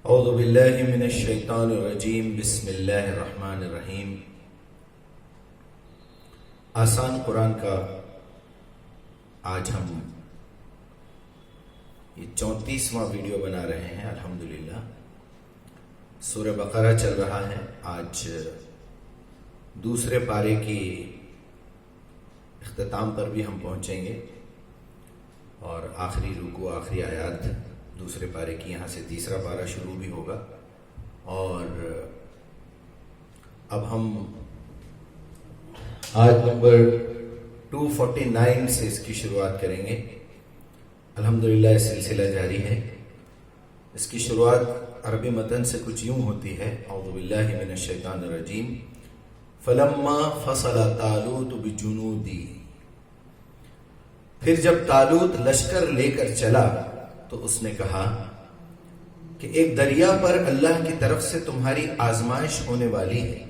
اعوذ باللہ من الشیطان الرجیم بسم اللہ الرحمن الرحیم۔ آسان قرآن کا آج ہم یہ 34واں ویڈیو بنا رہے ہیں الحمدللہ۔ سورہ بقرہ چل رہا ہے، آج دوسرے پارے کی اختتام پر بھی ہم پہنچیں گے اور آخری رکوع آخری آیات دوسرے پارے کی، یہاں سے تیسرا پارہ شروع بھی ہوگا۔ اور اب ہم آیت نمبر 249 سے اس کی شروعات کریں گے۔ الحمدللہ یہ سلسلہ جاری ہے۔ اس کی شروعات عربی متن سے کچھ یوں ہوتی ہے: اعوذ باللہ من الشیطان الرجیم فلما فصل طالوت بجنودی۔ پھر جب طالوت لشکر لے کر چلا تو اس نے کہا کہ ایک دریا پر اللہ کی طرف سے تمہاری آزمائش ہونے والی ہے،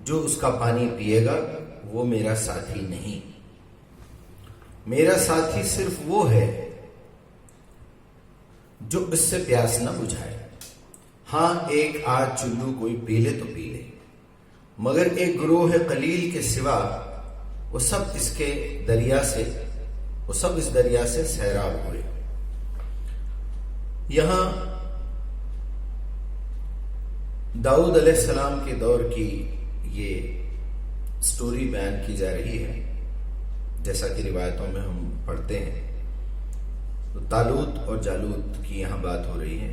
جو اس کا پانی پیے گا وہ میرا ساتھی نہیں، میرا ساتھی صرف وہ ہے جو اس سے پیاس نہ بجھائے۔ ہاں ایک آدھ چلو کوئی پی لے تو پی لے، مگر ایک گروہ قلیل کے سوا وہ سب اس دریا سے سیراب ہوئے۔ یہاں داؤد علیہ السلام کے دور کی یہ سٹوری بیان کی جا رہی ہے، جیسا کہ روایتوں میں ہم پڑھتے ہیں۔ تو طالوت اور جالوت کی یہاں بات ہو رہی ہے،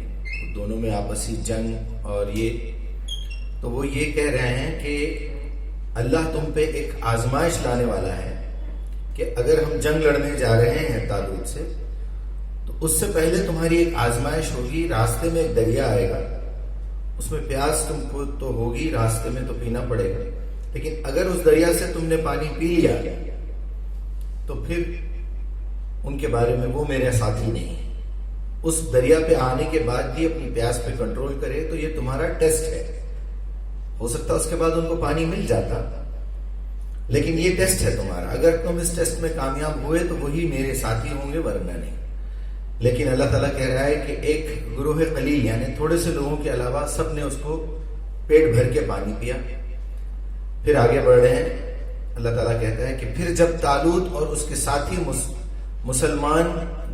دونوں میں آپسی جنگ، اور تو وہ یہ کہہ رہے ہیں کہ اللہ تم پہ ایک آزمائش لانے والا ہے کہ اگر ہم جنگ لڑنے جا رہے ہیں طالوت سے تو اس سے پہلے تمہاری ایک آزمائش ہوگی۔ راستے میں ایک دریا آئے گا، اس میں پیاس تم کو تو ہوگی، راستے میں تو پینا پڑے گا، لیکن اگر اس دریا سے تم نے پانی پی لیا تو پھر ان کے بارے میں وہ میرے ساتھی نہیں ہے۔ اس دریا پہ آنے کے بعد بھی اپنی پیاس پہ کنٹرول کرے تو یہ تمہارا ٹیسٹ ہے۔ ہو سکتا اس کے بعد ان کو پانی مل جاتا، لیکن یہ ٹیسٹ ہے تمہارا، اگر تم اس ٹیسٹ میں کامیاب ہوئے تو وہی میرے ساتھی ہوں گے، ورنہ نہیں۔ لیکن اللہ تعالیٰ کہہ رہا ہے کہ ایک گروہ قلیل یعنی تھوڑے سے لوگوں کے علاوہ سب نے اس کو پیٹ بھر کے پانی پیا۔ پھر آگے بڑھ رہے ہیں، اللہ تعالیٰ کہتا ہے کہ پھر جب طالوت اور اس کے ساتھی مسلمان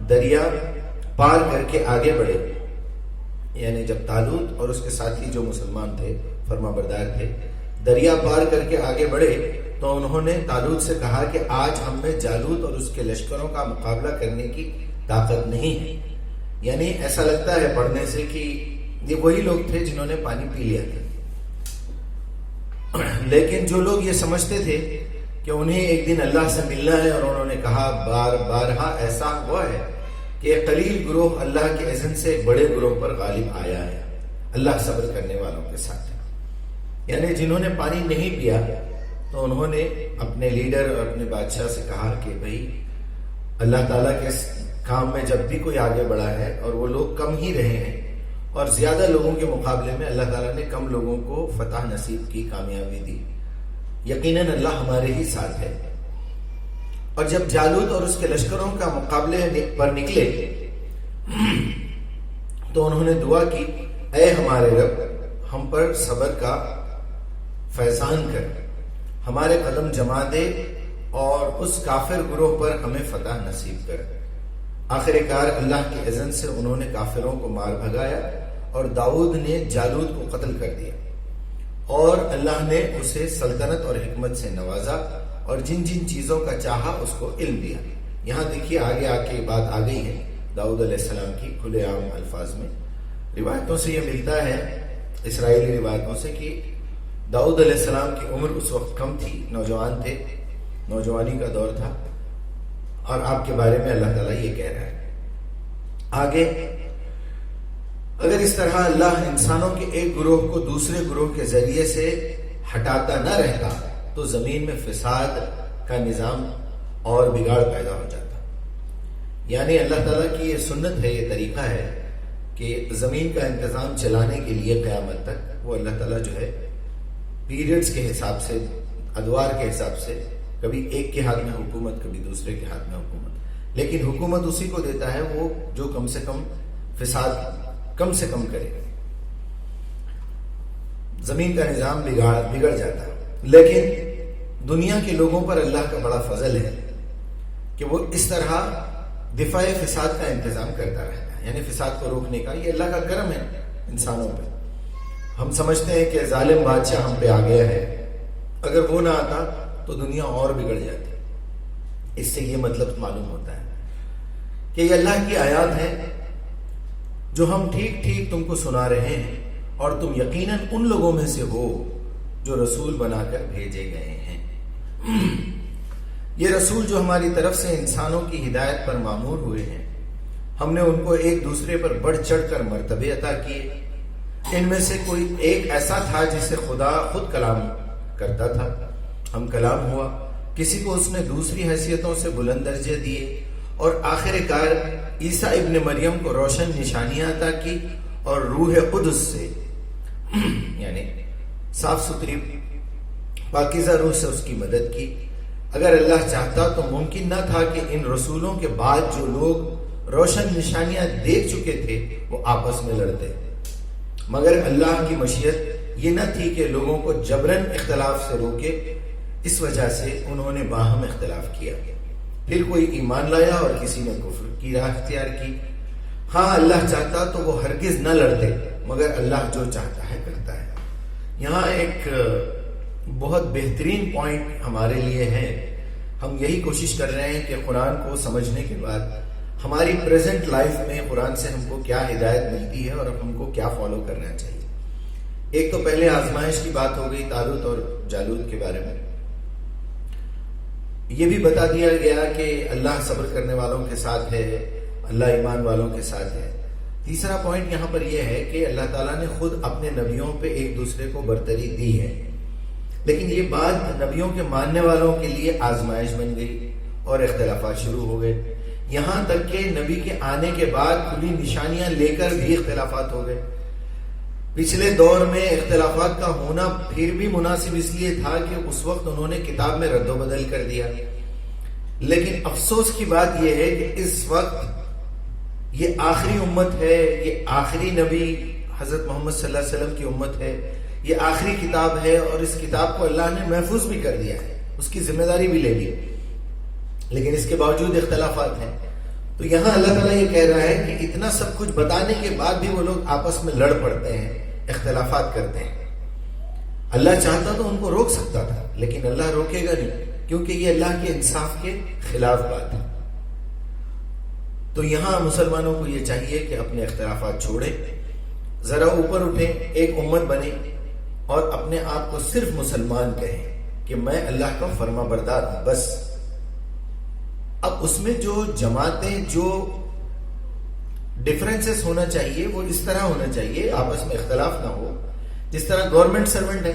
دریا پار کر کے آگے بڑھے، یعنی جب طالوت اور اس کے ساتھی جو مسلمان تھے، فرما بردار تھے، دریا پار کر کے آگے بڑھے تو انہوں نے طالوت سے کہا کہ آج ہم میں جالوت اور اس کے لشکروں کا مقابلہ کرنے کی طاقت نہیں ہے۔ یعنی ایسا لگتا ہے پڑھنے سے کہ یہ وہی لوگ تھے جنہوں نے پانی پی لیا تھا، لیکن جو لوگ یہ سمجھتے تھے کہ انہیں ایک دن اللہ سے ملنا ہے، اور انہوں نے کہا بارہا ایسا ہوا ہے کہ ایک قلیل گروہ اللہ کے اذن سے ایک بڑے گروہ پر غالب آیا ہے، اللہ صبر کرنے والوں کے ساتھ ہے۔ یعنی جنہوں نے پانی نہیں پیا تو انہوں نے اپنے لیڈر اور اپنے بادشاہ سے کہا کہ بھئی اللہ تعالیٰ کے کام میں جب بھی کوئی آگے بڑھا ہے اور وہ لوگ کم ہی رہے ہیں اور زیادہ لوگوں کے مقابلے میں اللہ تعالیٰ نے کم لوگوں کو فتح نصیب کی، کامیابی دی، یقیناً اللہ ہمارے ہی ساتھ ہے۔ اور جب جالوت اور اس کے لشکروں کا مقابلے پر نکلے تو انہوں نے دعا کی، اے ہمارے رب ہم پر صبر کا فیضان کر، ہمارے قدم جما دے اور اس کافر گروہ پر ہمیں فتح نصیب کر۔ آخر کار اللہ کے اذن سے انہوں نے کافروں کو مار بھگایا اور داؤد نے جالوت کو قتل کر دیا، اور اللہ نے اسے سلطنت اور حکمت سے نوازا اور جن جن چیزوں کا چاہا اس کو علم دیا۔ یہاں دیکھیے آگے آ کے بات آ گئی ہے داؤد علیہ السلام کی کھلے عام الفاظ میں۔ روایتوں سے یہ ملتا ہے، اسرائیلی روایتوں سے، کہ داؤد علیہ السلام کی عمر اس وقت کم تھی، نوجوان تھے، نوجوانی کا دور تھا، اور آپ کے بارے میں اللہ تعالیٰ یہ کہہ رہا ہے آگے، اگر اس طرح اللہ انسانوں کے ایک گروہ کو دوسرے گروہ کے ذریعے سے ہٹاتا نہ رہتا تو زمین میں فساد کا نظام اور بگاڑ پیدا ہو جاتا۔ یعنی اللہ تعالیٰ کی یہ سنت ہے، یہ طریقہ ہے کہ زمین کا انتظام چلانے کے لیے قیامت تک وہ اللہ تعالیٰ جو ہے پیریڈز کے حساب سے، ادوار کے حساب سے، کبھی ایک کے ہاتھ میں حکومت، کبھی دوسرے کے ہاتھ میں حکومت، لیکن حکومت اسی کو دیتا ہے وہ جو کم سے کم فساد کم سے کم کرے. زمین کا نظام بگڑ جاتا. لیکن دنیا کے لوگوں پر اللہ کا بڑا فضل ہے کہ وہ اس طرح دفاع فساد کا انتظام کرتا رہتا ہے، یعنی فساد کو روکنے کا. یہ اللہ کا کرم ہے انسانوں پہ. ہم سمجھتے ہیں کہ ظالم بادشاہ ہم پہ آ گیا ہے، اگر وہ نہ آتا تو دنیا اور بگڑ جاتی. اس سے یہ مطلب معلوم ہوتا ہے کہ یہ اللہ کی آیات ہیں جو ہم ٹھیک ٹھیک تم کو سنا رہے ہیں، اور تم یقیناً ان لوگوں میں سے ہو جو رسول بنا کر بھیجے گئے ہیں. یہ رسول جو ہماری طرف سے انسانوں کی ہدایت پر مامور ہوئے ہیں، ہم نے ان کو ایک دوسرے پر بڑھ چڑھ کر مرتبے عطا کیے. ان میں سے کوئی ایک ایسا تھا جسے خدا خود کلام کرتا تھا، ہم کلام ہوا. کسی کو اس نے دوسری حیثیتوں سے بلند درجے دیے، اور آخر کار عیسیٰ ابن مریم کو روشن نشانیاں عطا کی اور روح قدس سے یعنی صاف ستھری پاکیزہ روح سے اس کی مدد کی. اگر اللہ چاہتا تو ممکن نہ تھا کہ ان رسولوں کے بعد جو لوگ روشن نشانیاں دیکھ چکے تھے وہ آپس میں لڑتے، مگر اللہ کی مشیت یہ نہ تھی کہ لوگوں کو جبراً اختلاف سے روکے. اس وجہ سے انہوں نے باہم اختلاف کیا. پھر کوئی ایمان لایا اور کسی نے کفر کی راہ اختیار کی. ہاں اللہ چاہتا تو وہ ہرگز نہ لڑتے، مگر اللہ جو چاہتا ہے کرتا ہے. یہاں ایک بہت بہترین پوائنٹ ہمارے لیے ہے. ہم یہی کوشش کر رہے ہیں کہ قرآن کو سمجھنے کے بعد ہماری پریزنٹ لائف میں قرآن سے ہم کو کیا ہدایت ملتی ہے اور ہم کو کیا فالو کرنا چاہیے. ایک تو پہلے آزمائش کی بات ہو گئی طالوت اور جالوت کے بارے میں. یہ بھی بتا دیا گیا کہ اللہ صبر کرنے والوں کے ساتھ ہے، اللہ ایمان والوں کے ساتھ ہے. تیسرا پوائنٹ یہاں پر یہ ہے کہ اللہ تعالیٰ نے خود اپنے نبیوں پہ ایک دوسرے کو برتری دی ہے، لیکن یہ بات نبیوں کے ماننے والوں کے لیے آزمائش بن گئی اور اختلافات شروع ہو گئے. یہاں تک کہ نبی کے آنے کے بعد کھلی نشانیاں لے کر بھی اختلافات ہو گئے. پچھلے دور میں اختلافات کا ہونا پھر بھی مناسب اس لیے تھا کہ اس وقت انہوں نے کتاب میں رد و بدل کر دیا. لیکن افسوس کی بات یہ ہے کہ اس وقت یہ آخری امت ہے، یہ آخری نبی حضرت محمد صلی اللہ علیہ وسلم کی امت ہے، یہ آخری کتاب ہے، اور اس کتاب کو اللہ نے محفوظ بھی کر دیا ہے، اس کی ذمہ داری بھی لے لی. لیکن اس کے باوجود اختلافات ہیں. تو یہاں اللہ تعالیٰ یہ کہہ رہا ہے کہ اتنا سب کچھ بتانے کے بعد بھی وہ لوگ آپس میں لڑ پڑتے ہیں، اختلافات کرتے ہیں. اللہ چاہتا تو ان کو روک سکتا تھا، لیکن اللہ روکے گا نہیں، کیونکہ یہ اللہ کے انصاف کے خلاف بات ہے. تو یہاں مسلمانوں کو یہ چاہیے کہ اپنے اختلافات چھوڑیں، ذرا اوپر اٹھیں، ایک امت بنیں اور اپنے آپ کو صرف مسلمان کہیں کہ میں اللہ کا فرما بردار ہوں بس. اب اس میں جو جماعتیں، جو ڈفرینسز ہونا چاہیے وہ اس طرح ہونا چاہیے، آپس میں اختلاف نہ ہو. جس طرح گورنمنٹ سرونٹ ہے،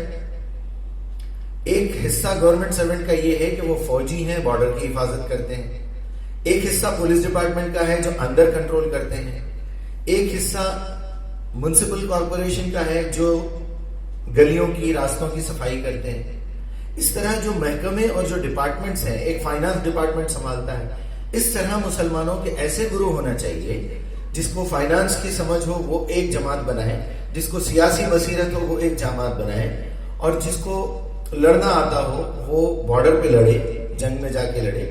ایک حصہ گورنمنٹ سرونٹ کا یہ ہے کہ وہ فوجی ہیں، بارڈر کی حفاظت کرتے ہیں. ایک حصہ پولیس ڈپارٹمنٹ کا ہے جو اندر کنٹرول کرتے ہیں. ایک حصہ میونسپل کارپوریشن کا ہے جو گلیوں کی، راستوں کی صفائی کرتے ہیں. اس طرح جو محکمے اور جو ڈپارٹمنٹس ہیں، ایک فائنانس ڈپارٹمنٹ سنبھالتا ہے. اس طرح مسلمانوں کے ایسے گروہ ہونا چاہیے جس کو فائنانس کی سمجھ ہو وہ ایک جماعت بنائے، جس کو سیاسی بصیرت ہو وہ ایک جماعت بنائے، اور جس کو لڑنا آتا ہو وہ بارڈر پہ لڑے، جنگ میں جا کے لڑے.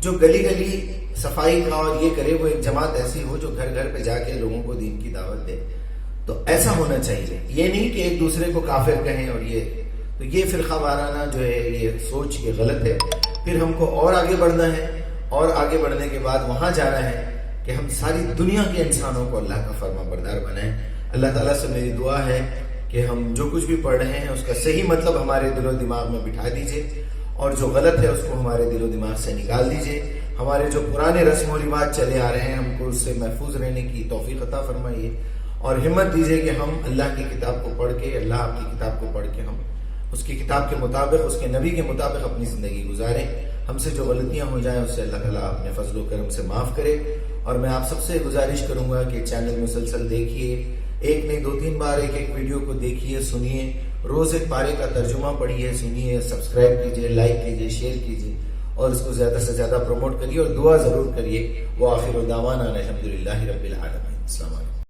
جو گلی گلی صفائی کا اور یہ کرے وہ ایک جماعت ایسی ہو جو گھر گھر پہ جا کے لوگوں کو دین کی دعوت دے. تو ایسا ہونا چاہیے. یہ نہیں کہ ایک دوسرے کو کافر کہیں، اور یہ فرقہ وارانہ جو ہے یہ سوچ یہ غلط ہے. پھر ہم کو اور آگے بڑھنا ہے، اور آگے بڑھنے کے بعد وہاں جانا ہے کہ ہم ساری دنیا کے انسانوں کو اللہ کا فرما بردار بنائیں. اللہ تعالیٰ سے میری دعا ہے کہ ہم جو کچھ بھی پڑھ رہے ہیں اس کا صحیح مطلب ہمارے دل و دماغ میں بٹھا دیجئے، اور جو غلط ہے اس کو ہمارے دل و دماغ سے نکال دیجئے. ہمارے جو پرانے رسم و رواج چلے آ رہے ہیں ہم کو اس سے محفوظ رہنے کی توفیق عطا فرمائیے، اور ہمت دیجئے کہ ہم اللہ کی کتاب کو پڑھ کے، اللہ آپ کی کتاب کو پڑھ کے ہم اس کی کتاب کے مطابق، اس کے نبی کے مطابق اپنی زندگی گزاریں. ہم سے جو غلطیاں ہو جائیں اس سے اللہ تعالیٰ اپنے فضل و کرم سے معاف کرے. اور میں آپ سب سے گزارش کروں گا کہ چینل مسلسل دیکھیے، ایک نہیں 2-3 بار ایک ویڈیو کو دیکھیے، سنیے، روز ایک پارے کا ترجمہ پڑھیے، سنیے، سبسکرائب کیجیے، لائک کیجیے، شیئر کیجیے، اور اس کو زیادہ سے زیادہ پروموٹ کریے، اور دعا ضرور کریے. وآخر دعوانا الحمدللہ رب العالمین. السلام علیکم.